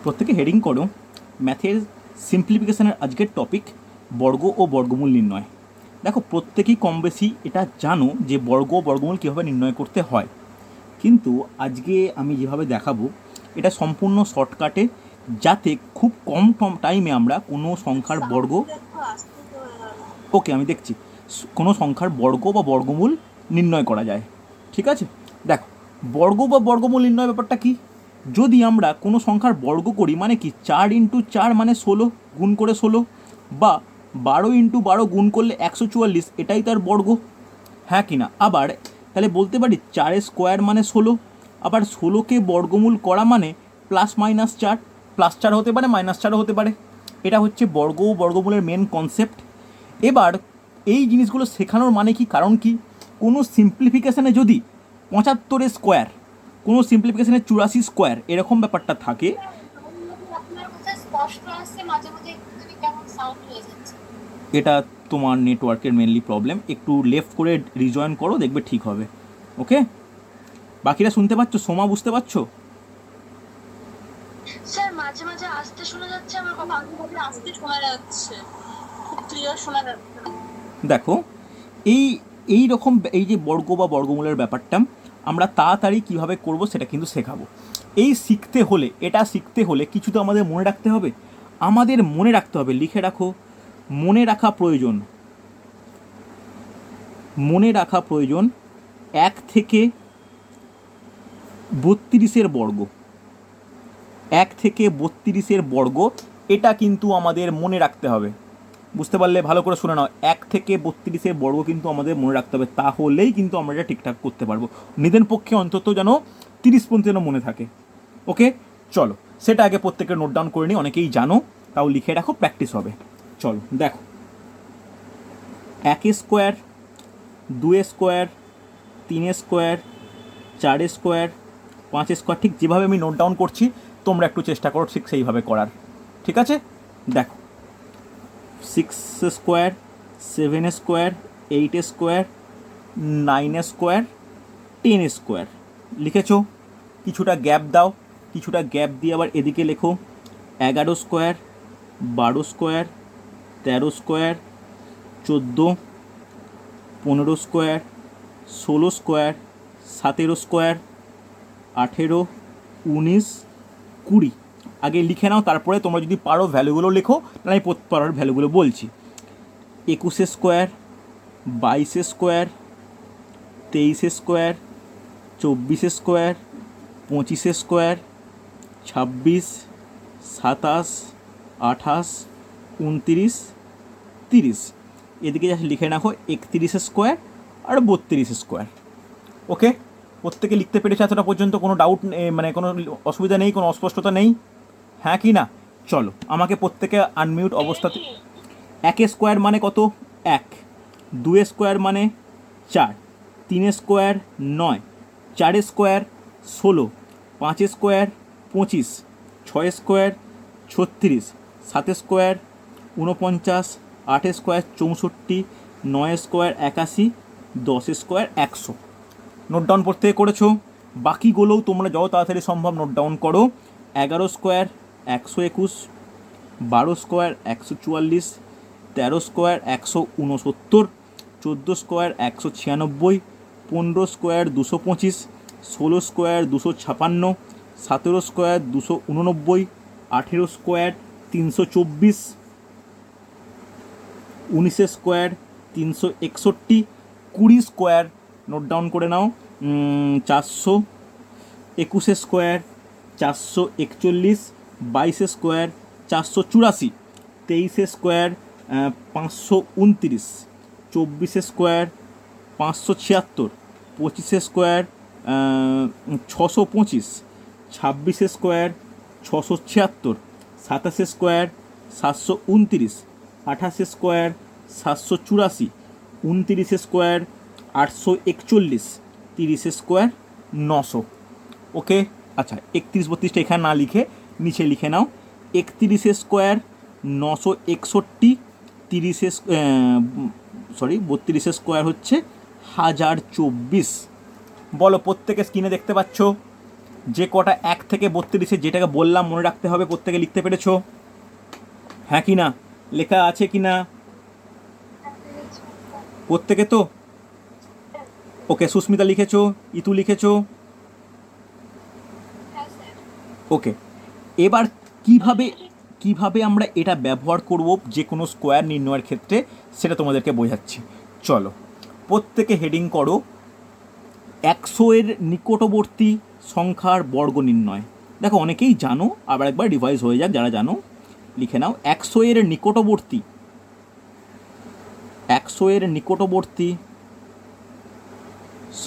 প্রত্যেকে হেডিং করো ম্যাথের সিম্পলিফিকেশনের আজকের টপিক বর্গ ও বর্গমূল নির্ণয়। দেখো প্রত্যেকেই কম বেশি এটা জানো যে বর্গ ও বর্গমূল কীভাবে নির্ণয় করতে হয়, কিন্তু আজকে আমি যেভাবে দেখাবো এটা সম্পূর্ণ শর্টকাটে, যাতে খুব কম টাইমে আমরা কোনো সংখ্যার বর্গ, ওকে আমি দেখছি, কোনো সংখ্যার বর্গ বা বর্গমূল নির্ণয় করা যায়। ঠিক আছে, দেখো বর্গ বা বর্গমূল নির্ণয় ব্যাপারটা কি। যদি আমরা কোনো সংখ্যার বর্গ করি মানে কি 4 × 4 মানে 16 গুণ করে 16, বা 12 × 12 গুণ করলে 144, এটাই তার বর্গ, হ্যাঁ কি না। আবার তাহলে বলতে পারি 4² মানে 16, আবার 16কে বর্গমূল করা মানে +-4, +4 হতে পারে -4ও হতে পারে। এটা হচ্ছে বর্গ ও বর্গমূলের মেন কনসেপ্ট। এবার এই জিনিসগুলো শেখানোর মানে কি, কারণ কি, কোনো সিম্পলিফিকেশানে যদি 75 স্কোয়ার, কোনো সিম্পলিফিকেশানে 84 স্কোয়ার এরকম ব্যাপারটা থাকে, এটা তোমার নেটওয়ার্কের মেনলি প্রবলেম, একটু লেফট করে রিজয়েন করো, দেখবে ঠিক হবে। ওকে, বাকিরা শুনতে পাচ্ছ? সোমা বুঝতে পারছো? স্যার মাঝে মাঝে আসতে শোনা যাচ্ছে, আমার কথা আসতে শোনা যাচ্ছে, খুব ক্লিয়ার শোনা যাচ্ছে না। দেখো এই রকম এই যে বর্গ বা বর্গমূলের ব্যাপারটা আমরা তাড়াতাড়ি কীভাবে করব সেটা কিন্তু শেখাবো। এই শিখতে হলে, এটা শিখতে হলে কিছু তো আমাদের মনে রাখতে হবে, মনে রাখতে হবে, লিখে রাখো, মনে রাখা প্রয়োজন, মনে রাখা প্রয়োজন 1 থেকে 32-এর বর্গ, 1 থেকে 32-এর বর্গ, এটা কিন্তু আমাদের মনে রাখতে হবে। বুঝতে পারলে? ভালো করে শুনে নাও, 1 থেকে 32-এর বর্গ কিন্তু আমাদের মনে রাখতে হবে, তাহলেই কিন্তু আমরা এটা ঠিকঠাক করতে পারবো। নিদেন পক্ষে অন্তত যেন 30 পর্যন্ত যেন মনে থাকে। ওকে, চলো সেটা আগে প্রত্যেকে নোট ডাউন করে নিই, অনেকেই জানো, তাও লিখে রাখো, প্র্যাকটিস হবে। চলো দেখো, 1² 2² 3² 4², 5², ঠিক যেভাবে আমি নোট ডাউন করছি তোমরা একটু চেষ্টা করো ঠিক সেইভাবে করার। ঠিক আছে, দেখো 6² 7² 8², 9², 10², লিখেছো? কিছুটা গ্যাপ দাও, কিছুটা গ্যাপ দিয়ে আবার এদিকে লেখো 11², 12², 13², 14, 15², 16², 17², 18, 19, 20। আগে লিখে নাও, তারপরে তোমরা যদি পারো ভ্যালুগুলো লেখো, তাহলে আমি পারার ভ্যালুগুলো বলছি। 21², 22², 23², 24², 25², 26, 27, 28, 29, 30। এদিকে যা লিখে রাখো 31² আর 32²। ওকে, প্রত্যেকে লিখতে পেরেছে এতটা পর্যন্ত? কোনো ডাউট, মানে কোনো অসুবিধা নেই, কোনো অস্পষ্টতা নেই, হ্যাঁ কি না? চলো আমাকে প্রত্যেকে আনমিউট অবস্থাতে, 1² মানে কত? 1, 2² মানে 4, 3² 9, 4² 16, 5² 25, 6² 36, 7² 49, 8² 64, 9² 81, 10² 100। নোট ডাউন প্রত্যেকে করেছো? বাকিগুলোও তোমরা যত তাড়াতাড়ি সম্ভব নোট ডাউন করো। 11² 121, 12² 144, 13² 169, 14² 196, 15² 225, 16² 256, 17² 289, 18² 324, 19² 361, 20² নোট ডাউন করে নাও 400, 21² 441, 22² 484, 23² 529, 24² 576, 25² 625, 26² 676, 27² 729, 28² 784, 29² 841, 30² 900। ওকে, আচ্ছা 31 32টা এখানে না লিখে নিচে লিখে নাও, 31² 961, 32² হচ্ছে 1024। বলো, প্রত্যেকে স্ক্রিনে দেখতে পাচ্ছ? যে কটা 1 থেকে 32 যেটাকে বললাম মনে রাখতে হবে, প্রত্যেকে লিখতে পেরেছো? হ্যাঁ কি না? লেখা আছে কি না প্রত্যেকে? তো ওকে, সুস্মিতা লিখেছো, ইতু লিখেছো, ওকে। এবার কিভাবে কিভাবে আমরা এটা ব্যবহার করব যে কোনো স্কোয়ার নির্ণয়ের ক্ষেত্রে সেটা তোমাদেরকে বোঝাচ্ছি। চলো, প্রত্যেকে হেডিং করো 100 এর নিকটবর্তী সংখ্যার বর্গ নির্ণয়। দেখো অনেকেই জানো, আবার একবার রিভাইজ হয়ে যাক, যারা জানো লিখে নাও 100 এর নিকটবর্তী, 100 এর নিকটবর্তী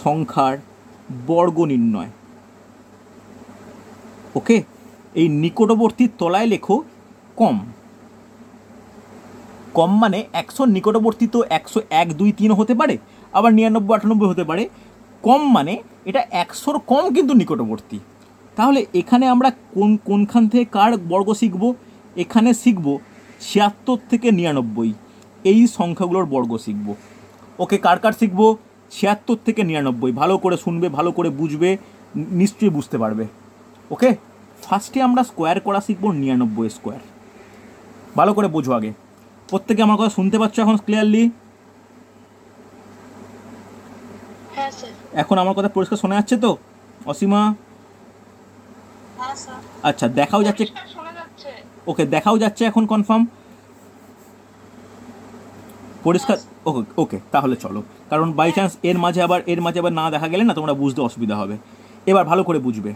সংখ্যার বর্গ নির্ণয়। ওকে, এই নিকটবর্তীর তলায় লেখো কম। কম মানে 100 নিকটবর্তী তো 101, 2, 3 হতে পারে, আবার 99, 98 হতে পারে। কম মানে এটা 100-র কম কিন্তু নিকটবর্তী। তাহলে এখানে আমরা কোনখান থেকে কার বর্গ শিখব? এখানে শিখব 76 থেকে 99, এই সংখ্যাগুলোর বর্গ শিখব। ওকে, কার কার শিখব? 76 থেকে 99। ভালো করে শুনবে, ভালো করে বুঝবে, নিশ্চয়ই বুঝতে পারবে। ওকে, ফার্স্টে আমরা স্কোয়ার করা শিখব 99 স্কোয়ার। ভালো করে বোঝো আগে। প্রত্যেকে আমার কথা শুনতে পাচ্ছ এখন ক্লিয়ারলি? হ্যাঁ স্যার। এখন আমার কথা পরিষ্কার শোনা যাচ্ছে তো অসীমা? হ্যাঁ স্যার। আচ্ছা, দেখাও যাচ্ছে? শোনা যাচ্ছে। ওকে, দেখাও যাচ্ছে এখন কনফার্ম? পরিষ্কার? ওকে ওকে, তাহলে চলো, কারণ বাই চান্স এর মাঝে আবার না দেখা গেলে না তোমরা বুঝতে অসুবিধা হবে। এবার ভালো করে বুঝবে।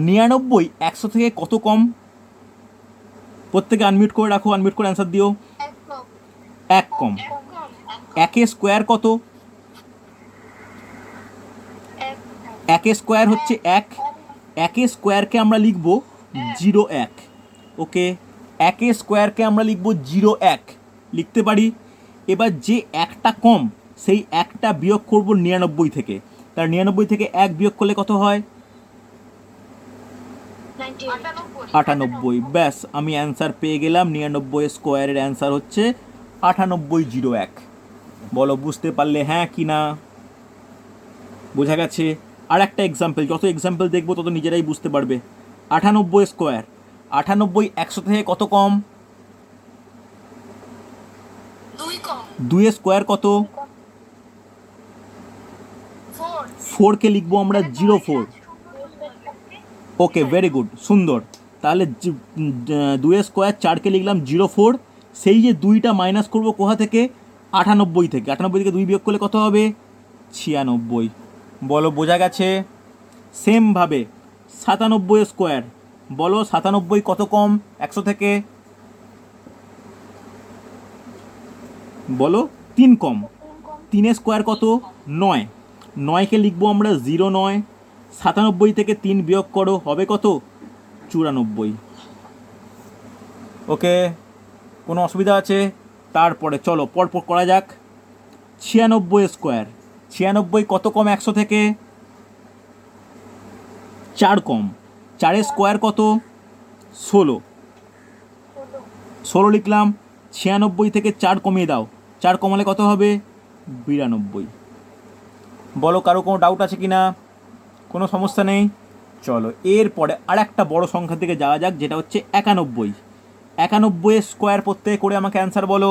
99 100 থেকে কত কম? প্রত্যেকে আনমিউট করে রাখো, আনমিউট করে অ্যান্সার দিও। 1 কম। 1 স্কোয়ার কত? 1 স্কোয়ার হচ্ছে 1। 1 স্কোয়ারকে আমরা লিখব 01। ওকে, 1 স্কোয়ারকে আমরা লিখব 01, লিখতে পারি। এবার যে একটা কম, সেই একটা বিয়োগ করব 99 থেকে। তার 99 থেকে 1 বিয়োগ করলে কত হয়? 98। ব্যাস, আমি অ্যান্সার পেয়ে গেলাম। 99 স্কোয়ারের অ্যান্সার হচ্ছে 9801। বলো বুঝতে পারলে হ্যাঁ কি না? বোঝা গেছে? আর একটা এক্সাম্পল, যত এক্সাম্পল দেখবো তত নিজেরাই বুঝতে পারবে। 98 স্কোয়ার। 98 100 থেকে কত কম? 2 স্কোয়ার কত? 4কে লিখবো আমরা 04। ওকে, ভেরি গুড, সুন্দর। তাহলে 2 স্কোয়ার 4কে লিখলাম 04। সেই যে 2টা মাইনাস করবো কোথা থেকে? 98 থেকে। 98 থেকে 2 বিয়োগ করলে কত হবে? 96। বলো বোঝা গেছে? সেমভাবে 97 স্কোয়ার। বলো 97 কত কম 100 থেকে? বলো 3 কম। 3 স্কোয়ার কত? 9। 9কে লিখবো আমরা 09। 97 থেকে 3 বিয়োগ করো, হবে কত? 94। ওকে, কোনো অসুবিধা আছে? তারপরে চলো পরপর করা যাক। 96 স্কোয়ার। 96 কত কম 100 থেকে? 4 কম। 4 স্কোয়ার কত? 16। 16 লিখলাম। 96 থেকে 4 কমিয়ে দাও, 4 কমালে কত হবে? 92। বলো কারো কোনো ডাউট আছে কি না? কোনো সমস্যা নেই? চলো এরপরে আর একটা বড় সংখ্যার দিকে যাওয়া যাক, যেটা হচ্ছে 91। 91 স্কোয়ার প্রত্যেকে করে আমাকে অ্যান্সার বলো।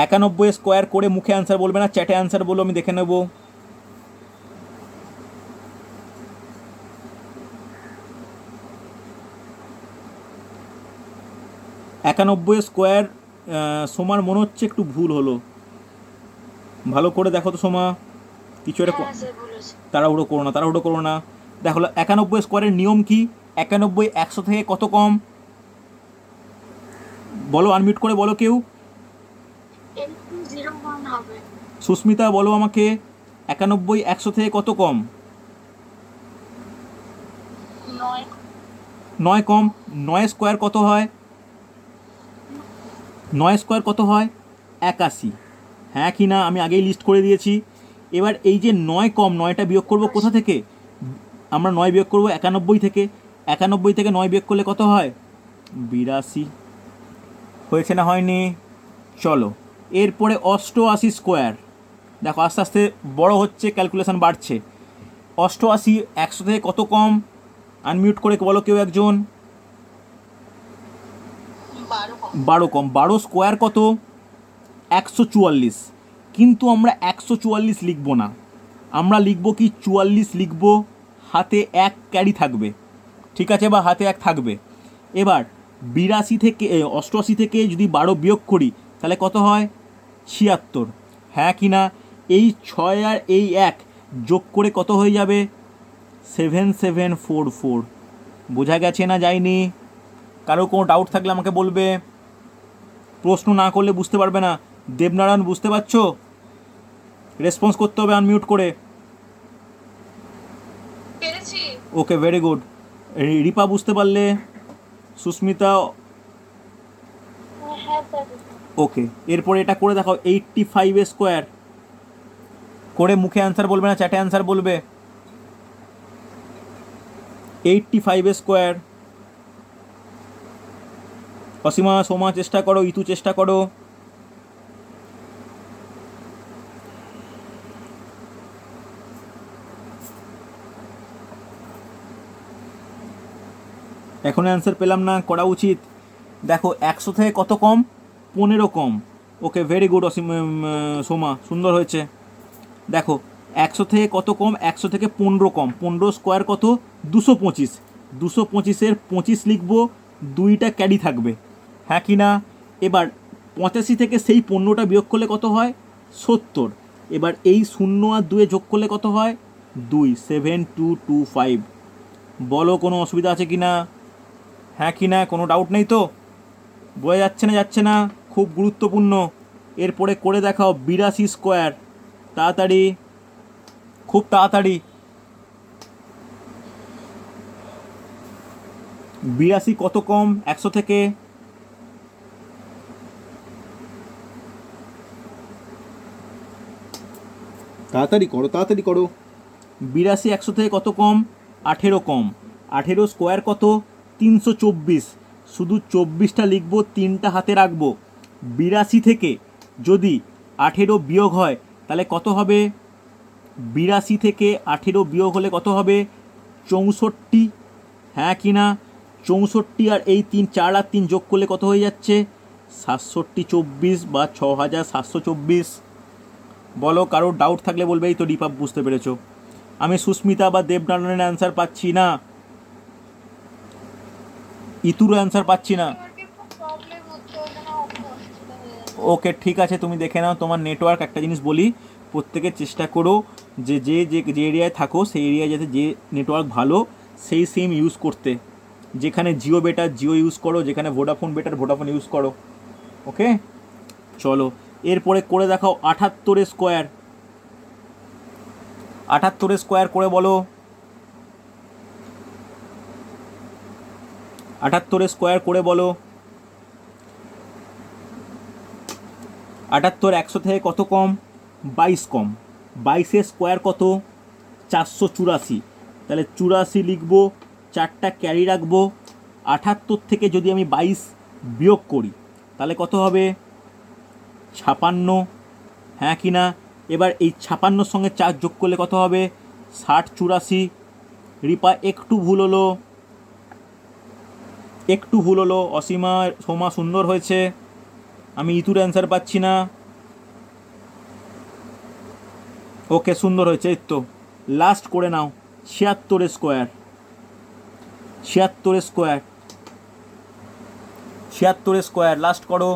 91 স্কোয়ার করে মুখে অ্যান্সার বলবে না, চ্যাটে অ্যান্সার বলো, আমি দেখে নেব। 91 স্কোয়ার। সোমার মনে হচ্ছে একটু ভুল হলো, ভালো করে দেখো তো সোমা। কিছু একটা তাড়াহুড়ো করো না। দেখো 91 স্কোয়ারের নিয়ম কি? 91 100 থেকে কত কম? বলো, আনমিউট করে বলো কেউ। সুস্মিতা বলো আমাকে, 91 100 থেকে কত কম? 9 কম। 9 স্কোয়ার কত হয়? 9 স্কোয়ার কত হয়? 81। হ্যাঁ কি না? আমি আগেই লিস্ট করে দিয়েছি। এবার এই যে 9 কম, 9টা বিয়োগ করব কোথা থেকে? আমরা 9 বিয়োগ করব 91 থেকে। 91 থেকে 9 বিয়োগ করলে কত হয়? 82। হয়েছে না হয়নি? চলো এরপরে 88 স্কোয়ার। দেখো আস্তে আস্তে বড় হচ্ছে, ক্যালকুলেশন বাড়ছে। 88 100 থেকে কত কম? আনমিউট করে বলো কেউ একজন। 12 কম। 12 কম। 12 স্কোয়ার কত? 144। কিন্তু আমরা 144 লিখব না, আমরা লিখব কি 44 লিখব, হাতে 1 ক্যারি থাকবে, ঠিক আছে, বা হাতে 1 থাকবে। এবার 82 থেকে 88 থেকে যদি 12 বিয়োগ করি তাহলে কত হয়? 76। হ্যাঁ কি না? এই 6 আর এই 1 যোগ করে কত হয়ে যাবে? 7744। বোঝা গেছে না যায়নি? কারো কোনো ডাউট থাকলে আমাকে বলবে, প্রশ্ন না করলে বুঝতে পারবে না। দেবনারায়ণ বুঝতে পারছো? রেসপন্স করতে হবে আনমিউট করে। পেরেছি। ওকে, ভেরি গুড। রিপা বুঝতে পারলে? সুস্মিতা? হ্যাঁ স্যার। ওকে, এরপরে এটা করে দেখাও। 85 স্কোয়ার করে মুখে অ্যান্সার বলবে না, চ্যাটে অ্যান্সার বলবে। 85 স্কোয়ার। অসীমা, সোমা চেষ্টা করো, ইতু চেষ্টা করো। এখন অ্যান্সার পেলাম না, করা উচিত। দেখো 100 থেকে কত কম? 15 কম। ওকে, ভেরি গুড অসীম, সোমা, সুন্দর হয়েছে। দেখো 100 থেকে কত কম? 100 থেকে 15 কম। 15 স্কোয়ার কত? 225। 225-এর 25 লিখবো, 2টা ক্যারি থাকবে, হ্যাঁ কি না? এবার 85 থেকে সেই 15টা বিয়োগ করলে কত হয়? 70। এবার এই 0 আর 2 যোগ করলে কত হয়? 2। 7225। বলো কোনো অসুবিধা আছে কি না? হ্যাঁ কি না? কোনো ডাউট নেই তো? বোঝা যাচ্ছে না? যাচ্ছে না? খুব গুরুত্বপূর্ণ। এরপরে করে দেখাও 82 স্কোয়ার। তাড়াতাড়ি, খুব তাড়াতাড়ি। 82 কত কম 100 থেকে? তাড়াতাড়ি করো, তাড়াতাড়ি করো। 82 100 থেকে কত কম? 18 কম। 18 স্কোয়ার কত? 324। শুধু 24টা লিখবো, 3টা হাতে রাখবো। 82 থেকে যদি 18 বিয়োগ হয় তাহলে কত হবে? 82 থেকে 18 বিয়োগ হলে কত হবে? 64। হ্যাঁ কি না? 64 আর এই 3, 4 আর 3 যোগ করলে কত হয়ে যাচ্ছে? 724 বা 6724। বলো, কারোর ডাউট থাকলে বলবে। এই তো রিপাপ বুঝতে পেরেছো। আমি সুস্মিতা বা দেবনারায়ণের অ্যান্সার পাচ্ছি না, ইতুরও অ্যান্সার পাচ্ছি না। ওকে, ঠিক আছে, তুমি দেখে নাও তোমার নেটওয়ার্ক। একটা জিনিস বলি, প্রত্যেকে চেষ্টা করো যে যে যে যে এরিয়ায় থাকো সেই এরিয়ায় যাতে যে নেটওয়ার্ক ভালো সেই সিম ইউজ করতে। যেখানে জিও বেটার জিও ইউজ করো, যেখানে ভোডাফোন বেটার ভোডাফোন ইউজ করো। ওকে, চলো এরপরে করে দেখাও 78 স্কোয়ার। 78 স্কোয়ার করে বলো। 78 স্কোয়ার করে বলো। 78 100 থেকে কত কম? 22 কম। 22 স্কোয়ার কত? 484। তাহলে 84 লিখবো, 4টা ক্যারি রাখবো। 78 থেকে যদি আমি 22 বিয়োগ করি তাহলে কত হবে? 56। হ্যাঁ কি না? এবার এই 56-র সঙ্গে 4 যোগ করলে কত হবে? 6084। রিপা একটু ভুল হলো, একটু ভুল হলো। অসীমা, সোমা সুন্দর হয়েছে। আমি ইতুর অ্যান্সার পাচ্ছি না। ওকে, সুন্দর হয়েছে। এই তো লাস্ট করে নাও 76 স্কোয়ার। 76 স্কোয়ার। 76 স্কোয়ার লাস্ট করো।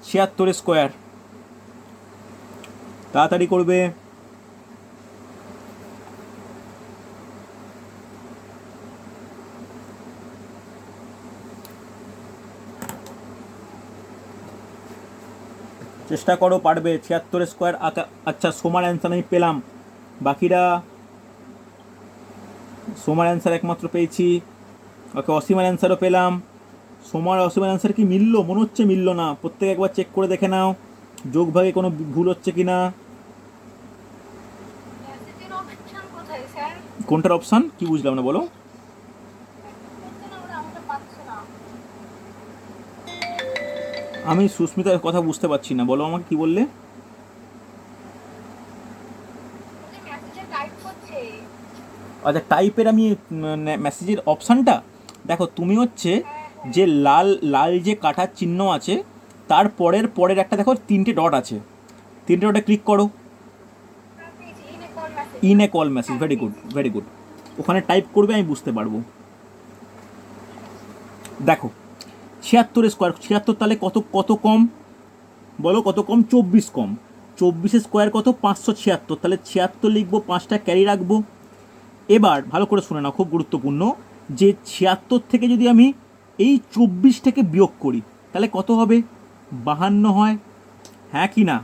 76 স্কোয়ার তাড়াতাড়ি করবে। চেষ্টা করো, পারবে। 76 স্কোয়ার। আচ্ছা, সোমার অ্যান্সার আমি পেলাম, বাকিরা সোমার অ্যান্সার একমাত্র পেয়েছি। ওকে, অসীমার অ্যান্সারও পেলাম। সোমার অসীমার অ্যান্সার কি মিললো? মনে হচ্ছে মিললো না। প্রত্যেকে একবার চেক করে দেখে নাও যোগ ভাগে কোনো ভুল হচ্ছে কি না। কোনটার অপশান কি বুঝলাম না, বলো। আমি সুস্মিতার কথা বুঝতে পারছি না, বলো আমাকে কি বললে? আচ্ছা টাইপের আমি মেসেজের অপশানটা দেখো, তুমি হচ্ছে যে লাল লাল যে কাটার চিহ্ন আছে তার পরের একটা দেখো তিনটে ডট আছে, তিনটে ডটে ক্লিক করো। In a call message, very good very good. ওখানে টাইপ করবে, আমি বুঝতে পারবো। দেখো 76 স্কোয়ার, 76 তাহলে কত কত কম বলো, কত কম? 24 কম। 24 স্কোয়ার কত? 576, তাহলে 76 লিখবো, 5টা ক্যারি রাখবো। এবার ভালো করে শুনে নাও, খুব গুরুত্বপূর্ণ, যে 76 থেকে যদি আমি এই 24 থেকে বিয়োগ করি তাহলে কত হবে? 52 হয়, হ্যাঁ কি না?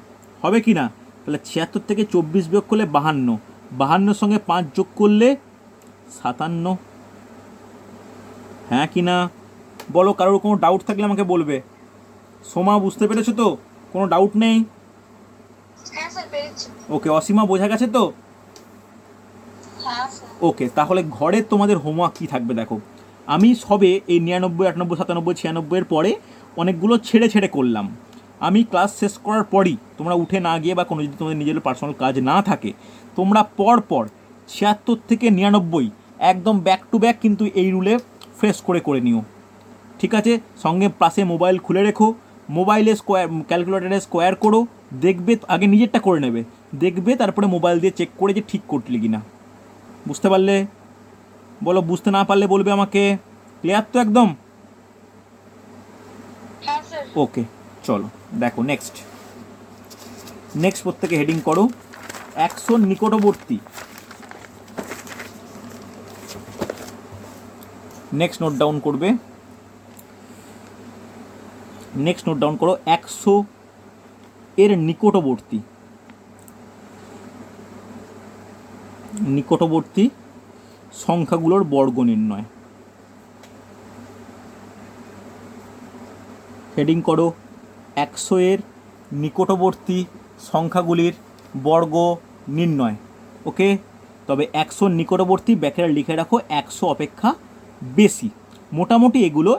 হবে কি না? তাহলে 76 থেকে 24 বিয়োগ করলে 52, 52 সঙ্গে 5 যোগ করলে 57, হ্যাঁ কি না? বলো, কারোর কোনো ডাউট থাকলে আমাকে বলবে। সোমা বুঝতে পেরেছো তো? কোনো ডাউট নেই? হ্যাঁ স্যার পেরেছি। ওকে, অসীমা বোঝা গেছে তো? হ্যাঁ স্যার। ওকে, তাহলে ঘরে তোমাদের হোমওয়ার্ক কী থাকবে দেখো। আমি সবে এই 99, 98, 97, 96 পরে অনেকগুলো ছেড়ে ছেড়ে করলাম। আমি ক্লাস শেষ করার পরই তোমরা উঠে না গিয়ে বা কোনো যদি তোমাদের নিজের পার্সোনাল কাজ না থাকে, তোমরা পর 76 থেকে 99 একদম ব্যাক টু ব্যাক কিন্তু এই রুলে ফ্রেশ করে নিও, ঠিক আছে? সঙ্গে পাশে মোবাইল খুলে রেখো, মোবাইলে স্কোয়ার ক্যালকুলেটারে স্কোয়ার করো, দেখবে আগে নিজেরটা করে নেবে, দেখবে তারপরে মোবাইল দিয়ে চেক করে যে ঠিক করলি কি না। বুঝতে পারলে? বলো, বুঝতে না পারলে বলবে আমাকে। ক্লিয়ার তো একদম? হ্যাঁ স্যার। ওকে, চলো দেখো নেক্সট প্রত্যেকে হেডিং করো 100 নিকটবর্তী। নেক্সট নোট ডাউন করবে, নেক্সট নোট ডাউন করো 100 এর নিকটবর্তী, নিকটবর্তী সংখ্যাগুলোর বর্গ নির্ণয়। হেডিং করো 100 এর নিকটবর্তী সংখ্যাগুলির বর্গ নির্ণয়। ওকে, তবে 100 নিকটবর্তী ব্যাকেটে লিখে রাখো 100 অপেক্ষা বেশি। মোটামুটি এগুলো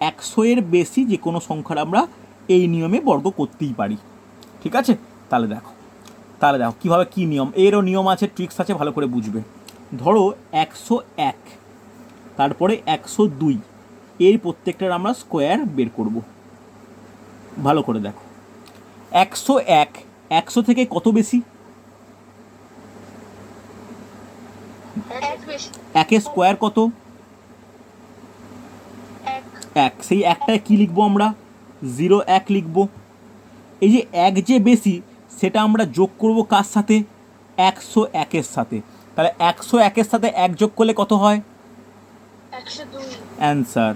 100 এর বেশি যে কোনো সংখ্যার আমরা এই নিয়মে বর্গ করতেই পারি, ঠিক আছে? তাহলে দেখো কীভাবে, কী নিয়ম, এরও নিয়ম আছে, ট্রিক্স আছে, ভালো করে বুঝবে। ধরো 101, তারপরে 102, এর প্রত্যেকটার আমরা স্কোয়ার বের করব। ভালো করে দেখো, 101 100 থেকে কত বেশি? একের স্কোয়ার কত? 1। সেই একটায় কি লিখবো আমরা? 01 লিখবো। এই যে 1 যে বেশি, সেটা আমরা যোগ করব কার সাথে? 101-এর সাথে। তাহলে 101-এর সাথে 1 যোগ করলে কত হয়? 102। অ্যান্সার।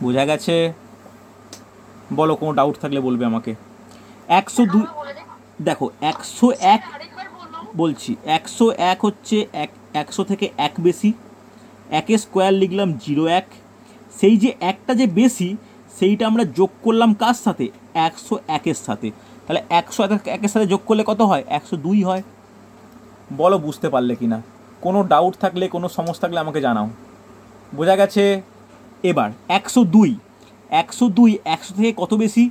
বোঝা গেছে? বলো, কোনো ডাউট থাকলে বলবে আমাকে। 102 দেখো, 101 বলছি, 101 হচ্ছে 100 থেকে 1 বেশি, 1-এর স্কোয়ার লিখলাম 01, সেই যে একটা যে বেশি সেইটা আমরা যোগ করলাম কার সাথে? 101-এর সাথে। তাহলে 101-এর সাথে যোগ করলে কত হয়? 102 হয়। বলো বুঝতে পারলে কি না? কোনো ডাউট থাকলে, কোনো সমস্যা থাকলে আমাকে জানাও। বোঝা গেছে? এবার 102 100 থেকে কত বেশি?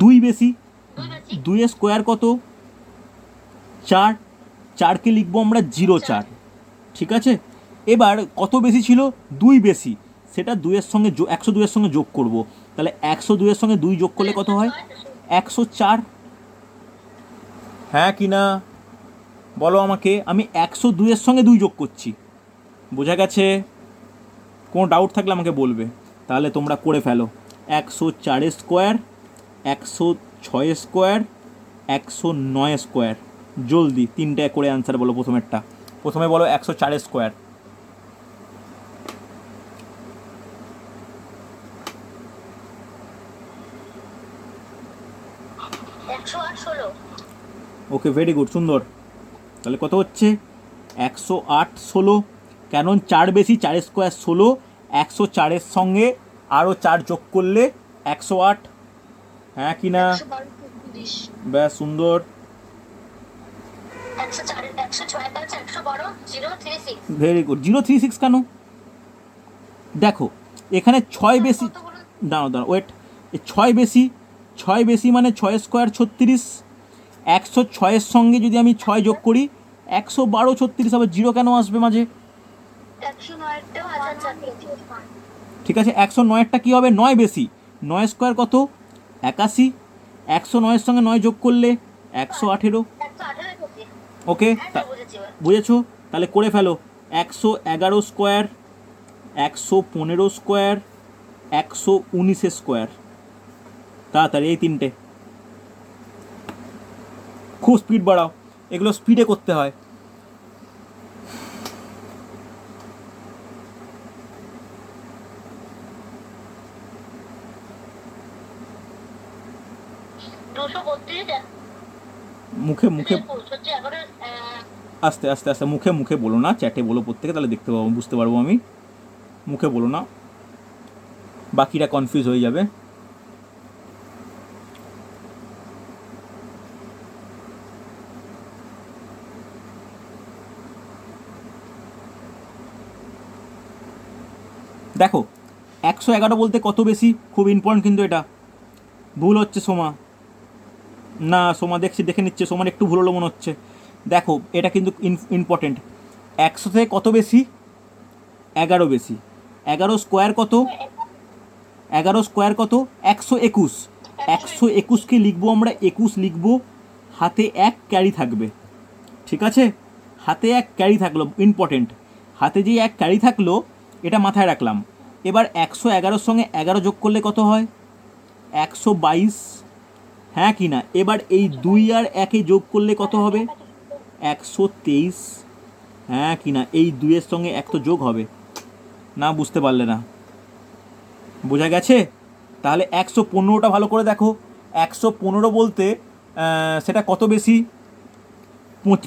2 বেশি। 2-এর স্কোয়ার কত? 4, 4কে লিখবো আমরা 04, ঠিক আছে? এবার কত বেশি ছিল? 2 বেশি, সেটা 2-এর সঙ্গে 102-এর সঙ্গে যোগ করব। তাহলে 102-এর সঙ্গে 2 যোগ করলে কত হয়? 104, হ্যাঁ কি না? বলো আমাকে। আমি 102-এর সঙ্গে 2 যোগ করছি। বোঝা গেছে? কোনো ডাউট থাকলে আমাকে বলবে। তাহলে তোমরা করে ফেলো, 104 স্কোয়ার, 106 স্কোয়ার, 109 স্কোয়ার। জলদি 3টায় করে অ্যান্সার বলো। প্রথমে বলো 104 স্কোয়ার। 108-16। ওকে, ভেরি গুড, সুন্দর। তাহলে কত হচ্ছে? 108-16। কেন? 4 বেশি, 4 স্কোয়ার 16, 104-এর সঙ্গে আরও 4 যোগ করলে 108, হ্যাঁ কি না? ব্যাস, সুন্দর। Very good. 036 কেন? দেখো এখানে 6 বেশি, দাঁড়াও ওয়েট, 6 বেশি, 6 বেশি মানে 6 স্কোয়ার 36, 106-এর সঙ্গে যদি আমি 6 যোগ করি 112 36 আবার জিরো কেন আসবে মাঝে? 109-টা 1004। ঠিক আছে, 109-টা কী হবে? 9 বেশি, 9 স্কোয়ার কত? 81। 109-এর সঙ্গে 9 যোগ করলে 118। 118 ওকে, বুঝেছো? তাহলে করে ফেলো। 111 স্কোয়ার, 115 স্কোয়ার, 119 স্কোয়ার। তাড়াতাড়ি এই তিনটে, খুব স্পিড বাড়াও, এগুলো স্পিডে করতে হয়। মুখে মুখে আস্তে আস্তে আস্তে মুখে মুখে বলো না, চ্যাটে বলো প্রত্যেকে, তাহলে দেখতে পাবো, বুঝতে পারবো আমি। মুখে বলো না, বাকিরা কনফিউজ হয়ে যাবে। দেখো 111 বলতে কত বেশি, খুব ইম্পর্টেন্ট কিন্তু এটা। ভুল হচ্ছে সোমা, না সোমা দেখে নিচ্ছে, সোমার একটু ভুল হলো মনে হচ্ছে। দেখো এটা কিন্তু ইম্পর্টেন্ট। 100 থেকে কত বেশি? 11 বেশি। 11 স্কোয়ার কত? 11 স্কোয়ার কত? 121। 121কে লিখবো আমরা, 21 লিখবো, হাতে 1 ক্যারি থাকবে। ঠিক আছে, হাতে 1 ক্যারি থাকলো, ইম্পর্টেন্ট। হাতে যে 1 ক্যারি থাকলো এটা মাথায় রাখলাম। এবার 111-র সঙ্গে 11 যোগ করলে কত হয়? 122, হ্যাঁ কি না? এবার এই 2 আর 1 যোগ করলে কত হবে? 123, হ্যাঁ কি না? এই 2-এর সঙ্গে 1 তো যোগ হবে না, বুঝতে পারলে না? বোঝা গেছে? তাহলে 115টা ভালো করে দেখো। 115 বলতে সেটা কত বেশি?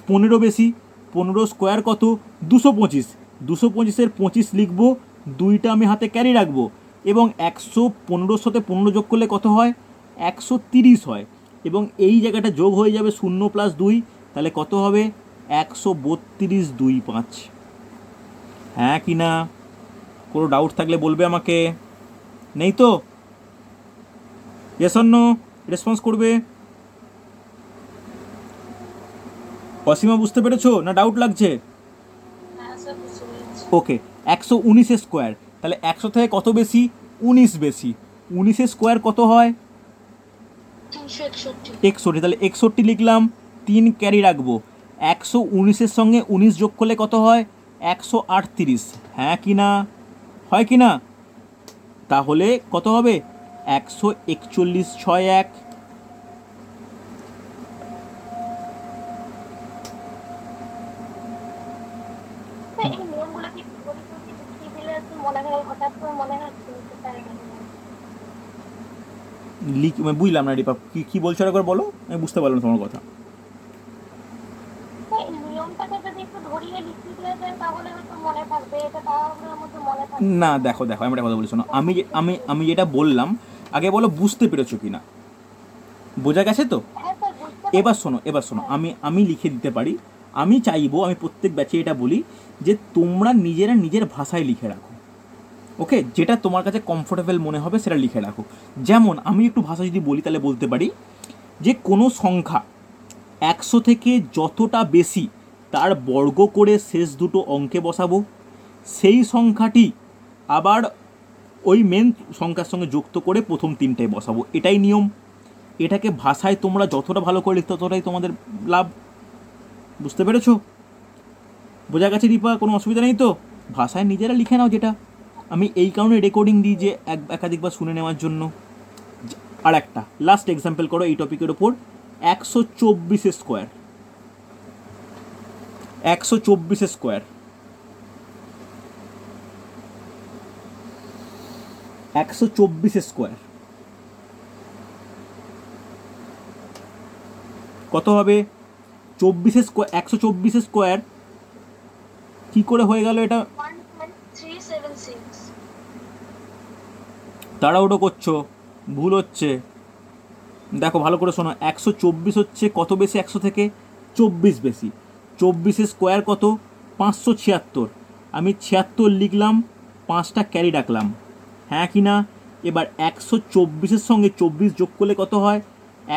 15 বেশি। 15 স্কোয়ার কত? 225। 225-এর 25 লিখবো, 2টা আমি হাতে ক্যারি রাখবো, এবং 115-র সাথে 15 যোগ করলে কত হয়? 130 হয়, এবং এই জায়গাটা যোগ হয়ে যাবে 0 + 2, তাহলে কত হবে? 13225। হ্যাঁ কি না? কোনো ডাউট থাকলে বলবে আমাকে। নেই তো? ইয়েস অর নো রেসপন্স করবে। অসীমা বুঝতে পেরেছো না ডাউট লাগছে? ওকে, 119 স্কোয়ার, তাহলে 100 থেকে কত বেশি? 19 বেশি। 19 স্কোয়ার কত হয়? 61। তাহলে 61 লিখলাম, 3 ক্যারি রাখবো। 119-এর সঙ্গে 19 যোগ করলে কত হয়? 138, হ্যাঁ কি না? হয় কি না? তাহলে কত হবে? 141, 61। বুঝলাম না রিপা, কি বলছো একবার বলো, আমি বুঝতে পারলাম তোমার কথা। না দেখো দেখো, আমি একটা কথা বলি শোনো, আমি যেটা বললাম, আগে বলো বুঝতে পেরেছো কি না। বোঝা গেছে তো? এবার শোনো, আমি লিখে দিতে পারি। আমি চাইবো, আমি প্রত্যেক ব্যাচে এটা বলি যে তোমরা নিজেরা নিজের ভাষায় লিখে রাখো। ওকে, যেটা তোমার কাছে কমফোর্টেবল মনে হবে সেটা লিখে রাখো। যেমন আমি একটু ভাষা যদি বলি তাহলে বলতে পারি যে কোনো সংখ্যা 100 থেকে যতটা বেশি তার বর্গ করে শেষ দুটো অঙ্কে বসাবো, সেই সংখ্যাটি আবার ওই মেন সংখ্যার সঙ্গে যুক্ত করে প্রথম 3টায় বসাবো, এটাই নিয়ম। এটাকে ভাষায় তোমরা যতটা ভালো করে লিখতে ততটাই তোমাদের লাভ। বুঝতে পেরেছো? বোঝা গেছে রিপা? কোনো অসুবিধা নেই তো? ভাষায় নিজেরা লিখে নাও যেটা। আমি এই কারণে রেকর্ডিং দিই যে একাধিকবার শুনে নেওয়ার জন্য। আর একটা লাস্ট এক্সাম্পল করো এই টপিকের ওপর। 124 স্কোয়ার, 124 স্কোয়ার, 124 স্কোয়ার কত হবে? 24 স্কোয়ার, 124 স্কোয়ার কি করে হয়ে গেল এটা? 1.376। তাড়াহুড়ো করছো, ভুল হচ্ছে। দেখো ভালো করে শোনো, 124 হচ্ছে কত বেশি? 100 থেকে 24 বেশি। 24 স্কোয়ার কত? 576। আমি 76 লিখলাম, 5টা ক্যারি রাখলাম, হ্যাঁ কি না? এবার 124-এর সঙ্গে 24 যোগ করলে কত হয়?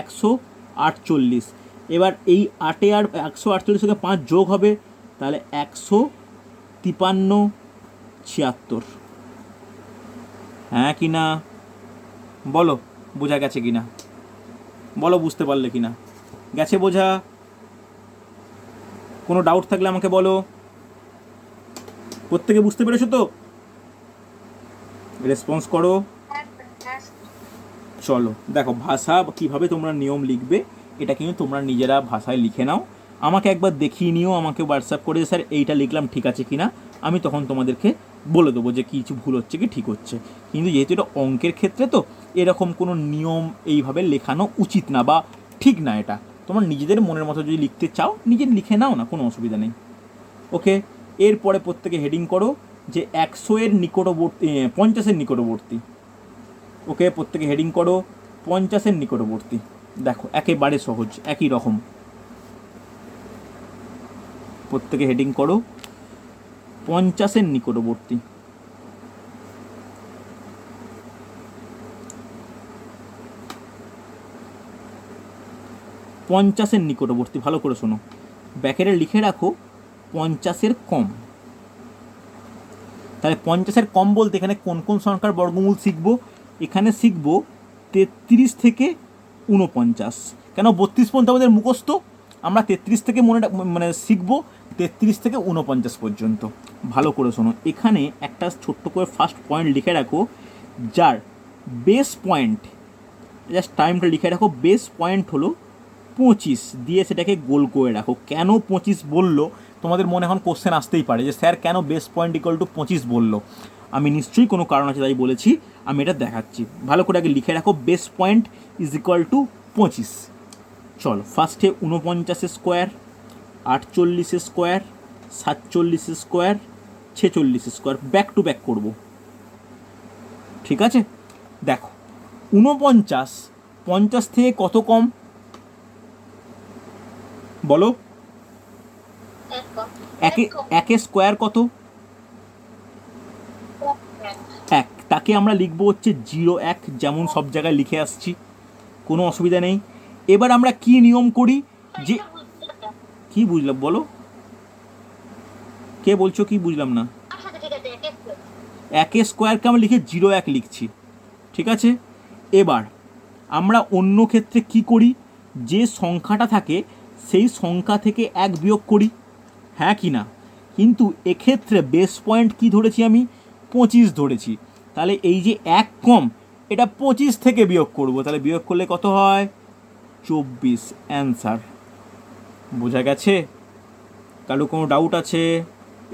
148। এবার এই 8 আর 148 থেকে 5 যোগ হবে, তাহলে 153 76। হ্যাঁ কি না বলো, বোঝা গেছে কি না বলো, বুঝতে পারলে কি না? গেছে বোঝা? কোনো ডাউট থাকলে আমাকে বলো। প্রত্যেকে বুঝতে পেরেছো তো? রেসপন্স করো। চলো দেখো, ভাষা কিভাবে তোমরা নিয়ম লিখবে এটা কিন্তু তোমরা নিজেরা ভাষায় লিখে নাও, আমাকে একবার দেখিয়ে নিও, আমাকে হোয়াটসঅ্যাপ করে স্যার এইটা লিখলাম ঠিক আছে কি না, আমি তখন তোমাদেরকে বলে দেবো যে কিছু ভুল হচ্ছে কি ঠিক হচ্ছে। কিন্তু যেহেতু এটা অঙ্কের ক্ষেত্রে তো এরকম কোনো নিয়ম এইভাবে লেখানো উচিত না বা ঠিক না, এটা তোমরা নিজেদের মনের মতো যদি লিখতে চাও নিজে লিখে নাও না, কোনো অসুবিধা নেই। ওকে, এরপরে প্রত্যেকে হেডিং করো যে 100 এর নিকটবর্তী 50-এর নিকটবর্তী। ওকে, প্রত্যেকে হেডিং করো 50-এর নিকটবর্তী। দেখো একেবারে সহজ, একই রকম। প্রত্যেকে হেডিং করো 50-এর নিকটবর্তী। পঞ্চাশের নিকটবর্তী, ভালো করে শোনো, ব্যাকেটে লিখে রাখো 50-এর কম। তাহলে 50-এর কম বলতে এখানে কোন কোন সংখ্যার বর্গমূল শিখবো? এখানে শিখবো 33 থেকে 49। কেন 32 পর্যন্ত আমাদের মুখস্থ, আমরা 33 থেকে মানে শিখবো 33 থেকে 49 পর্যন্ত। ভালো করে শোনো, এখানে একটা ছোট্ট করে ফার্স্ট পয়েন্ট লিখে রাখো, যার বেস পয়েন্ট, জাস্ট টাইমটা লিখে রাখো, বেস পয়েন্ট হলো 25 দিয়ে সেটাকে গোল করে রাখো। কেন 25 বললো তোমাদের মনে এখন কোশ্চেন আসতেই পারে যে স্যার কেন বেস পয়েন্ট ইকুয়াল টু 25 বললো? আমি নিশ্চয়ই কোনো কারণ আছে তাই বলেছি, আমি এটা দেখাচ্ছি। ভালো করে আগে লিখে রাখো, base point is equal to 25। চলো ফার্স্টে 49 square, 48 square, 47 square, 46 square, back to back করবো। ঠিক আছে, দেখো 49 50 থেকে কত কম বলো? একে স্কোয়ার কত? 1, তাকে আমরা লিখবো হচ্ছে 01, যেমন সব জায়গায় লিখে আসছি, কোনো অসুবিধা নেই। এবার আমরা কি নিয়ম করি যে, কি বুঝলাম বলো, কে বলছো কি বুঝলাম না? একে স্কোয়ারকে আমরা লিখে 01 লিখছি, ঠিক আছে। এবার আমরা অন্য ক্ষেত্রে কি করি, যে সংখ্যাটা থাকে সেই সংখ্যা থেকে 1 বিয়োগ করি, হ্যাঁ কি না? কিন্তু এক্ষেত্রে বেস পয়েন্ট কি ধরেছি আমি? 25 ধরেছি। তাহলে এই যে 1 কম, এটা 25 থেকে বিয়োগ করব, তাহলে বিয়োগ করলে কত হয়? 24 অ্যান্সার। বোঝা গেছে? কারো কোনো ডাউট আছে?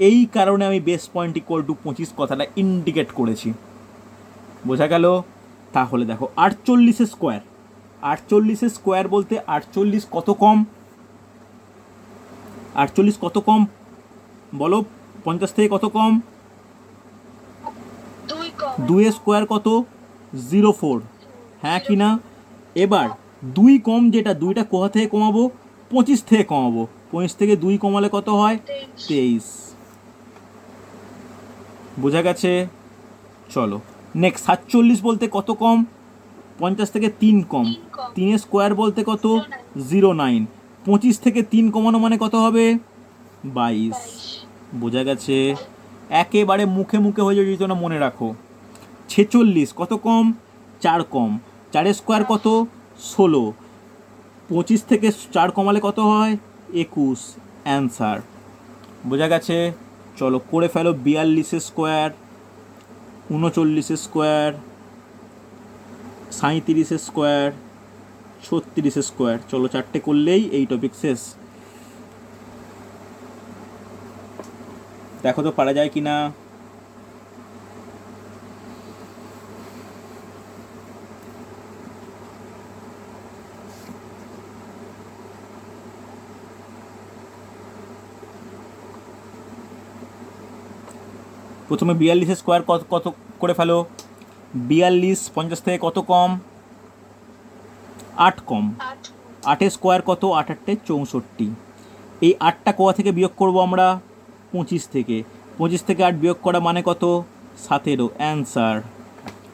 এই কারণে আমি বেস পয়েন্ট ইকুয়াল টু 25 কথাটা ইন্ডিকেট করেছি। বোঝা গেল? তাহলে দেখো 48 স্কোয়ার, 48 স্কোয়ার বলতে 48 কত কম? 48 কত কম বলো? 50 থেকে কত কম? 2 স্কোয়ার কত? 04, হ্যাঁ কি না? এবার 2 কম, যেটা 2টা কোথা থেকে কমাবো? 25 থেকে কমাবো। 25 থেকে 2 কমালে কত হয়? 23। বোঝা গেছে? চলো নেক্সট, 47 বলতে কত কম? 50 থেকে 3 কম। 3 স্কোয়ার বলতে কত? 09। 25 থেকে 3 কমানো মানে কত হবে? 22। বোঝা গেছে? একেবারে মুখে মুখে হয়ে যদি তোমরা মনে রাখো। 46 কত কম? 4 কম। 4 স্কোয়ার কত? 16। 25 থেকে 4 কমালে কত হয়? 21 অ্যান্সার। বোঝা গেছে? চলো করে ফেলো 42 স্কোয়ার, 39 স্কোয়ার, 37 স্কোয়ার, 36 স্কোয়ার। চলো 4টে করলেই এই টপিক শেষ। দেখো তো পারা যায় কি না। প্রথমে 42 স্কোয়ার কত কত করে ফেলো। 42 50 থেকে কত কম? 8 কম। 8 স্কোয়ার কত? 8 8 64। এই 8টা কোয়া থেকে বিয়োগ করব আমরা? 25 থেকে। 25 থেকে 8 বিয়োগ করা মানে কত? 17 অ্যান্সার।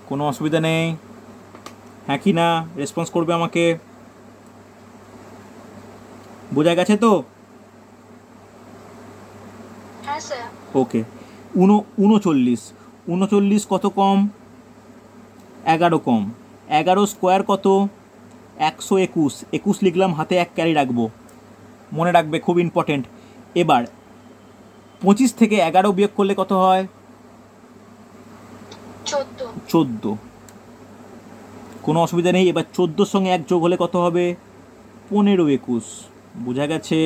কোনো অসুবিধা নেই, হ্যাঁ কি না? রেসপন্স করবে আমাকে। বোঝা গেছে তো? হ্যাঁ স্যার। ওকে। 39, 39 কত কম? 11 কম। 11 স্কোয়ার কত? 121, 21 লিখলাম, হাতে 1 ক্যারি রাখবো, মনে রাখবে, খুব ইম্পর্টেন্ট। এবার 25 থেকে 11 বিয়োগ করলে কত হয়? 14। 14, কোনো অসুবিধা নেই। এবার 14 সঙ্গে 1 যোগ হলে কত হবে? 15, 21, বোঝা গেছে?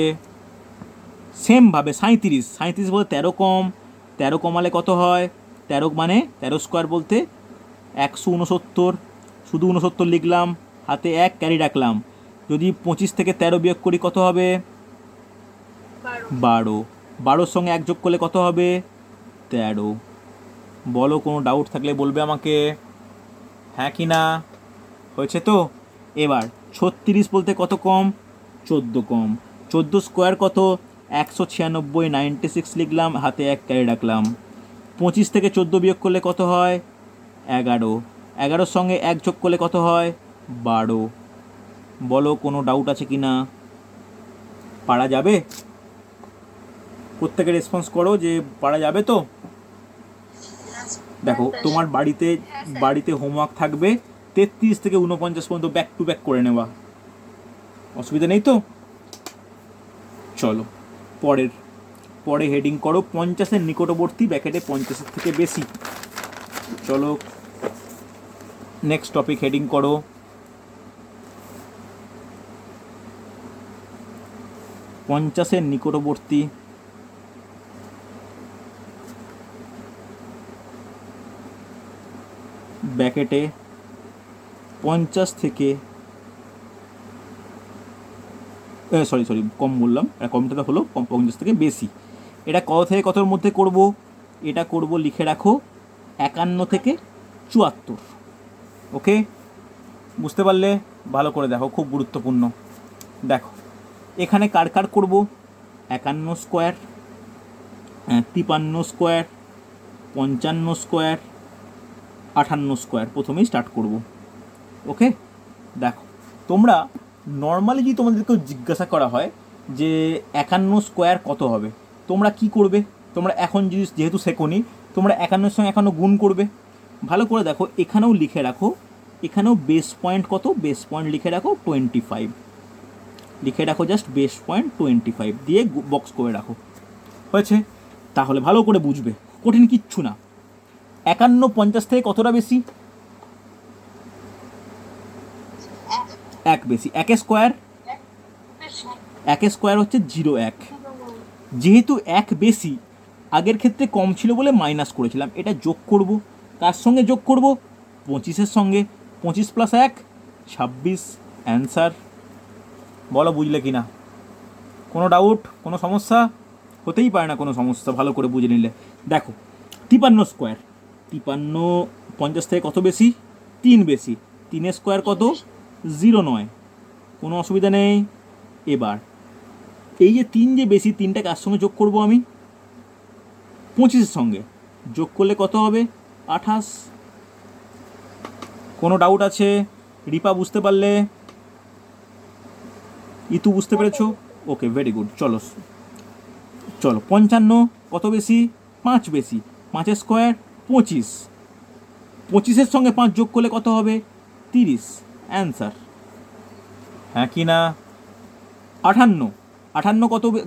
সেমভাবে 37, 37 বলতে 13 কম, 13 কমালে কত হয়? 13 মানে 13 স্কোয়ার বলতে 169, শুধু 69 লিখলাম, হাতে 1 ক্যারি রাখলাম। যদি 25 থেকে 13 বিয়োগ করি কত হবে? 12, 12 সঙ্গে 1 যোগ করলে কত হবে? 13। বলো, কোনো ডাউট থাকলে বলবে আমাকে, হ্যাঁ কি না? হয়েছে তো? এবার 36 বলতে কত কম? 14 কম। 14 স্কোয়ার কত? 196, 96 লিখলাম, হাতে 1 ক্যারি রাখলাম। 25 থেকে 14 বিয়োগ করলে কত হয়? 11, 11 সঙ্গে 1 যোগ করলে কত হয়? 12। বলো, কোনো ডাউট আছে কি না? পারা যাবে? প্রত্যেকে রেসপন্স করো যে পারা যাবে তো। দেখো, তোমার বাড়িতে হোমওয়ার্ক থাকবে 33 থেকে 49 পর্যন্ত ব্যাক টু ব্যাক করে নেওয়া, অসুবিধা নেই তো? চলো পরে হেডিং করো 50-এর নিকটবর্তী, ব্যাকেটে 50-এর থেকে বেশি। চলো নেক্সট টপিক হেডিং করো 50-এর নিকটবর্তী, ব্যাকেটে 50 থেকে সরি কম বললাম, কমটা তো হলো 50 থেকে বেশি। এটা কত থেকে কতর মধ্যে করব? এটা করব, লিখে রাখো, 51 থেকে 74। ওকে, বুঝতে পারলে? ভালো করে দেখো, খুব গুরুত্বপূর্ণ। দেখো এখানে কার কার করব? 51 স্কোয়ার, 53 স্কোয়ার, 55 স্কোয়ার, 58 স্কোয়ার প্রথমেই স্টার্ট করব। ওকে, দেখো তোমরা নর্মালি যদি তোমাদেরকেও জিজ্ঞাসা করা হয় যে 51 স্কোয়ার কত হবে, তোমরা কি করবে? তোমরা এখন যেহেতু শেখোনি, তোমরা 51 সঙ্গে 51 গুণ করবে। ভালো করে দেখো, এখানেও লিখে রাখো, এখানেও বেস পয়েন্ট কত? বেস পয়েন্ট লিখে রাখো 25, লিখে রাখো জাস্ট বেস পয়েন্ট 25 দিয়ে বক্স করে রাখো। হয়েছে? তাহলে ভালো করে বুঝবে, কঠিন কিচ্ছু না। 51 50 থেকে কতটা বেশি? 1 বেশি। 1 স্কোয়ার, 1 স্কোয়ার হচ্ছে 0.1। যেহেতু 1 বেশি, আগের ক্ষেত্রে কম ছিল বলে মাইনাস করেছিলাম, এটা যোগ করব। কার সঙ্গে যোগ করব? 25-এর সঙ্গে। 25 + 1 26, অ্যান্সার। বলো বুঝলে কি না? কোনো ডাউট, কোনো সমস্যা? হতেই পারে না কোনো সমস্যা, ভালো করে বুঝে নিলে। দেখো 53 স্কোয়ার, 53 50 থেকে কত বেশি? 3 বেশি। 3 স্কোয়ার কত? 0.9, কোনো অসুবিধা নেই। এবার এই যে 3 যে বেশি, 3টা কার সঙ্গে যোগ করব আমি? 25-এর সঙ্গে। যোগ করলে কত হবে? 28। কোনো ডাউট আছে? রিপা বুঝতে পারলে? ইতু বুঝতে পেরেছো? ওকে, ভেরি গুড। চলো 55 কত বেশি? 5 বেশি। 5 স্কোয়ার 25, 25-এর সঙ্গে 5 যোগ করলে কত হবে? 30, অ্যান্সার। হ্যাঁ কি না? 58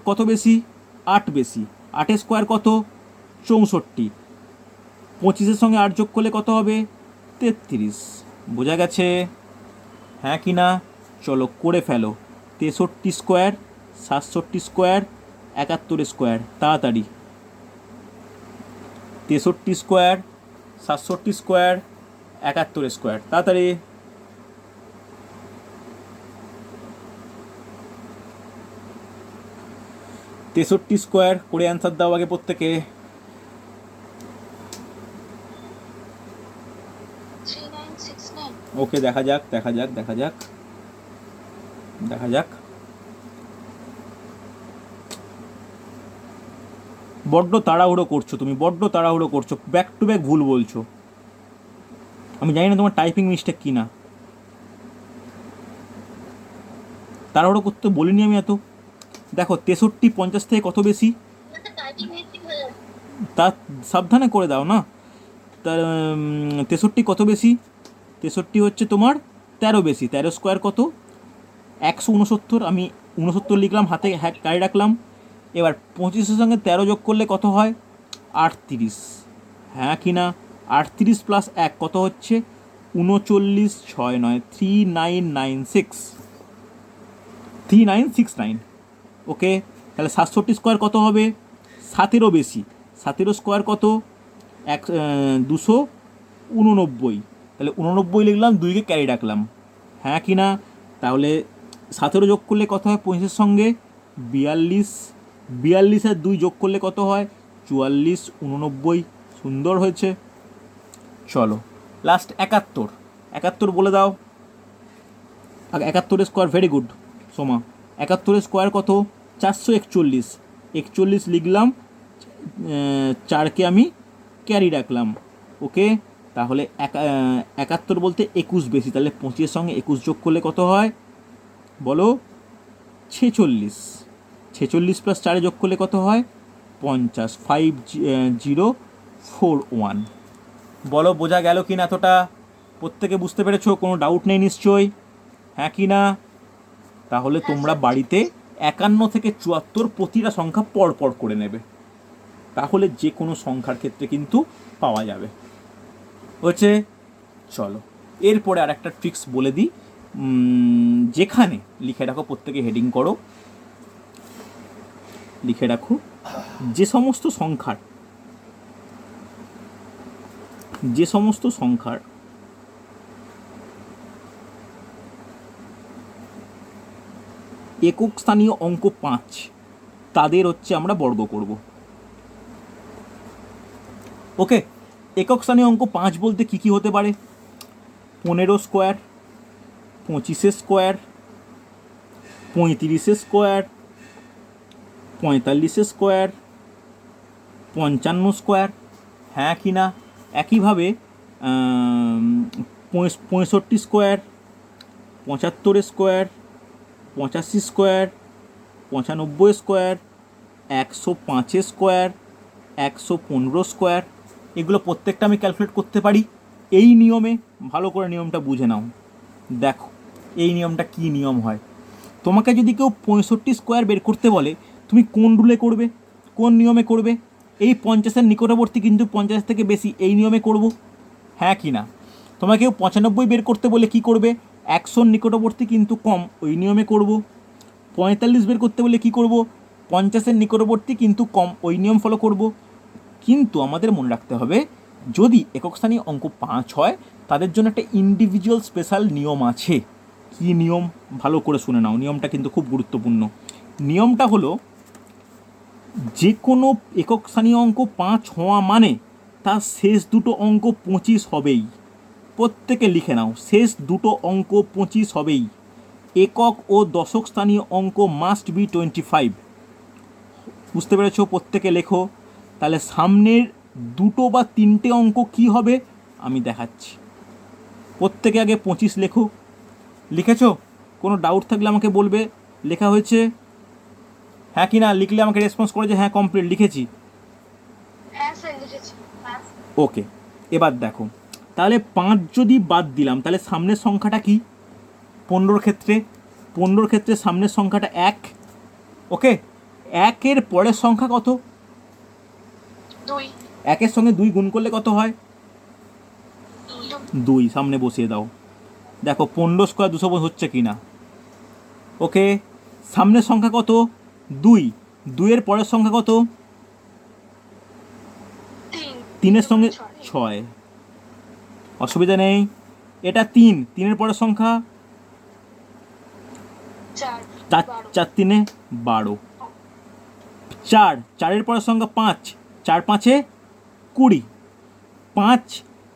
কত বেশি? 8 বেশি। 8 স্কোয়ার কত? 64, 25-এর সঙ্গে 8 যোগ করলে কত হবে? 33, বোঝা গেছে? হ্যাঁ কি না? চলো করে ফেলো। 63 স্কোয়ার, 67 স্কোয়ার, 71 স্কোয়ার, তাড়াতাড়ি। 63 স্কোয়ার, 67 স্কোয়ার, 71 স্কোয়ার, তাড়াতাড়ি। তেষট্টি স্কোয়ার করে অ্যান্সার দাও আগে প্রত্যেকে। 3969। ওকে, দেখা যাক। বড্ড তাড়াহুড়ো করছো তুমি, ব্যাক টু ব্যাক ভুল বলছো। আমি জানি না তোমার টাইপিং মিস্টেক কি না। তাড়াহুড়ো করতে বলিনি আমি এত। দেখো 63 50 থেকে কত বেশি, টাইপিং হেক্টিক হয়ে যাচ্ছে। তা সাবধানে করে দাও না। তার 63 কত বেশি, 63 হচ্ছে তোমার 13 বেশি। 13 স্কোয়ার কত, 169। আমি 69 লিখলাম, হাতে গাড়ি রাখলাম। এবার 25-এর সঙ্গে 13 যোগ করলে কত হয়, 38। হ্যাঁ কি না, 38 প্লাস 1 কত হচ্ছে 39, 6 নয় 3996, 3969। ওকে, তাহলে 67 স্কোয়ার কত হবে, 17 বেশি। 17 স্কোয়ার কত, 289। তাহলে 89 লিখলাম, 2কে ক্যারি রাখলাম। হ্যাঁ কি না, তাহলে 17 যোগ করলে কত হয় 25-এর সঙ্গে, 42। 42 আর 2 যোগ করলে কত হয় 44, 89। সুন্দর হয়েছে। চলো লাস্ট 71। 71 বলে দাও। 71 square, very good Soma. 71 square কত, 441। 41 লিখলাম, 4কে আমি ক্যারি রাখলাম। ওকে, তাহলে 71 বলতে 21 বেশি। তাহলে 25-এর সঙ্গে 21 যোগ করলে কত হয় বলো, 46। 46 প্লাস 4 যোগ করলে কত হয় 50, 5041। বলো বোঝা গেল কি না এতটা, প্রত্যেকে বুঝতে পেরেছো, কোনো ডাউট নেই নিশ্চয়ই, হ্যাঁ কি না? তাহলে তোমরা বাড়িতে 51 থেকে 74 প্রতিটা সংখ্যা পর পর করে নেবে, তাহলে যে কোনো সংখ্যার ক্ষেত্রে কিন্তু পাওয়া যাবে। হচ্ছে, চলো এরপরে আর একটা ট্রিক্স বলে দিই। যেখানে লিখে রাখো, প্রত্যেকে হেডিং করো, লিখে রাখো যে সমস্ত সংখ্যার একক স্থানীয় অঙ্ক 5, তাদের হচ্ছে আমরা বর্গ করব। ওকে, একক স্থানীয় অঙ্ক 5 বলতে কি কি হতে পারে, 15 square, 25 square, 35 square, 45 square, 55 square. হ্যাঁ কি না, একইভাবে 65 square, 75 square, 85 square, 95 square, 105 square, 115 square. এগুলো প্রত্যেকটা আমি ক্যালকুলেট করতে পারি এই নিয়মে। ভালো করে নিয়মটা বুঝে নাও। দেখো এই নিয়মটা কি নিয়ম হয়, তোমাকে যদি কেউ 65 স্কোয়ার বের করতে বলে, তুমি কোন রুলে করবে, কোন নিয়মে করবে, এই 50-এর নিকটবর্তী কিন্তু 50 থেকে বেশি, এই নিয়মে করব। হ্যাঁ কি না, তোমাকে কেউ 95 বের করতে বলে কি করবে, 100 নিকটবর্তী কিন্তু কম, ওই নিয়মে করব। 45 বের করতে বলে কি করব, 50-এর নিকটবর্তী কিন্তু কম, ওই নিয়ম ফলো করব। কিন্তু আমাদের মনে রাখতে হবে, যদি একক স্থানীয় অঙ্ক 5 হয়, তাদের জন্য একটা ইন্ডিভিজুয়াল স্পেশাল নিয়ম আছে। কি নিয়ম, ভালো করে শুনে নাও, নিয়মটা কিন্তু খুব গুরুত্বপূর্ণ। নিয়মটা হলো, যে কোনো একক স্থানীয় অঙ্ক 5 হওয়া মানে তার শেষ দুটো অঙ্ক 25 হবেই। প্রত্যেকে লিখে নাও, শেষ দুটো অঙ্ক 25 হবেই। একক ও দশক স্থানীয় অঙ্ক মাস্ট বি 25। বুঝতে পেরেছো? প্রত্যেকে লেখো। তাহলে সামনের দুটো বা তিনটে অঙ্ক কি হবে আমি দেখাচ্ছি। প্রত্যেকে আগে 25 লেখো। লিখেছো? কোনো ডাউট থাকলে আমাকে বলবে। লেখা হয়েছে? হ্যাঁ কি না, লিখলে আমাকে রেসপন্স করে যে হ্যাঁ কমপ্লিট লিখেছি। ওকে, এবার দেখো, তাহলে 5 যদি বাদ দিলাম, তাহলে সামনের সংখ্যাটা কি 15 ক্ষেত্রে? 15 ক্ষেত্রে সামনের সংখ্যাটা 1। ওকে, 1-এর পরের সংখ্যা কত? 2। 1-এর সঙ্গে 2 গুণ করলে কত হয়? 2। সামনে বসিয়ে দাও। দেখো 15 স্কোয়ার 200 হচ্ছে কি না। ওকে, সামনের সংখ্যা কত? 2। 2-এর পরের সংখ্যা কত? 3-এর সঙ্গে 6। অসুবিধা নেই। এটা 3, 3-এর পরের সংখ্যা 4, 4-3-এ 12। 4, 4-এর পরের সংখ্যা 5, 4 5-এ 20। 5,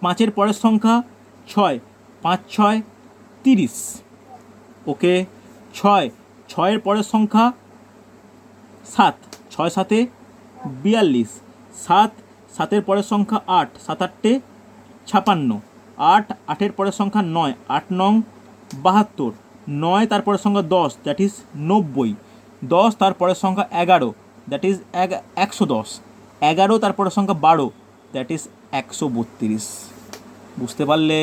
5-এর পরের সংখ্যা 6, 5 6 30। ওকে, 6, 6-এর পরের সংখ্যা 7, 6 7-এ 42। 7, 7-এর পরের সংখ্যা 8, 7 8-এ 56। 8, 8-এর পরের সংখ্যা 9, 8 9 72। 9, তারপরের সংখ্যা 10, দ্যাট ইজ 90। 10 তারপরের সংখ্যা 11, দ্যাট ইজ 110। 11 তারপরের সংখ্যা 12, দ্যাট ইজ 132। বুঝতে পারলে?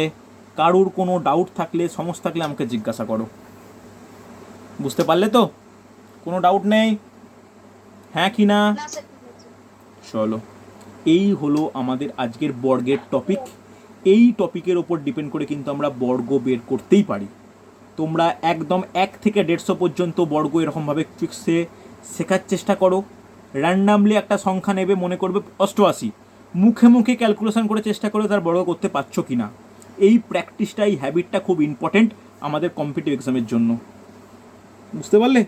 কারুর কোনো ডাউট থাকলে, সমস্যা থাকলে আমাকে জিজ্ঞাসা করো। বুঝতে পারলে তো? কোনো ডাউট নেই? হ্যাঁ কি না? না স্যার ঠিক আছে। চলো, এই হলো আমাদের আজকের বর্গের টপিক। এই টপিকের ওপর ডিপেন্ড করে কিন্তু আমরা বর্গ বের করতেই পারি। তোমরা একদম 1 থেকে 150 পর্যন্ত বর্গ এরকমভাবে ফিক্সে শেখার চেষ্টা করো। র্যান্ডামলি একটা সংখ্যা নেবে, মনে করবে 88, মুখে মুখে ক্যালকুলেশন করে চেষ্টা করে তার বর্গ করতে পারছো কি না। এই প্র্যাকটিসটা, এই হ্যাবিটটা খুব ইম্পর্টেন্ট আমাদের কম্পিটিটিভ এক্সামের জন্য। বুঝতে পারলে?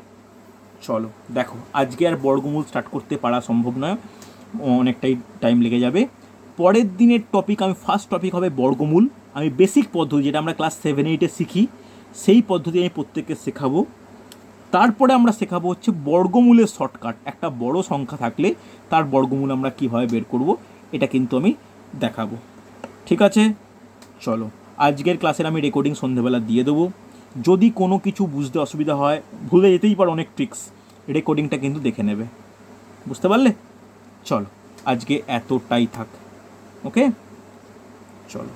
চলো দেখো, আজকে আর বর্গমূল স্টার্ট করতে পারা সম্ভব নয়, অনেকটাই টাইম লেগে যাবে। পরের দিনের টপিক, আমি ফার্স্ট টপিক হবে বর্গমূল। আমি বেসিক পদ্ধতি, যেটা আমরা ক্লাস 7-8-এ শিখি, সেই পদ্ধতি আমি প্রত্যেককে শেখাবো। তারপরে আমরা শেখাবো হচ্ছে বর্গমূলের শর্টকাট। একটা বড় সংখ্যা থাকলে তার বর্গমূল আমরা কীভাবে বের করব, এটা কিন্তু আমি দেখাবো। ঠিক আছে? চলো, আজকের ক্লাসের আমি রেকর্ডিং সন্ধেবেলা দিয়ে দেবো। যদি কোনো কিছু বুঝতে অসুবিধা হয়, ভুলে যেতেই পারো অনেক ট্রিক্স, রেকর্ডিংটা কিন্তু দেখে নেবে। বুঝতে পারলে? চলো, আজকে এতটাই থাক। ওকে, চলো।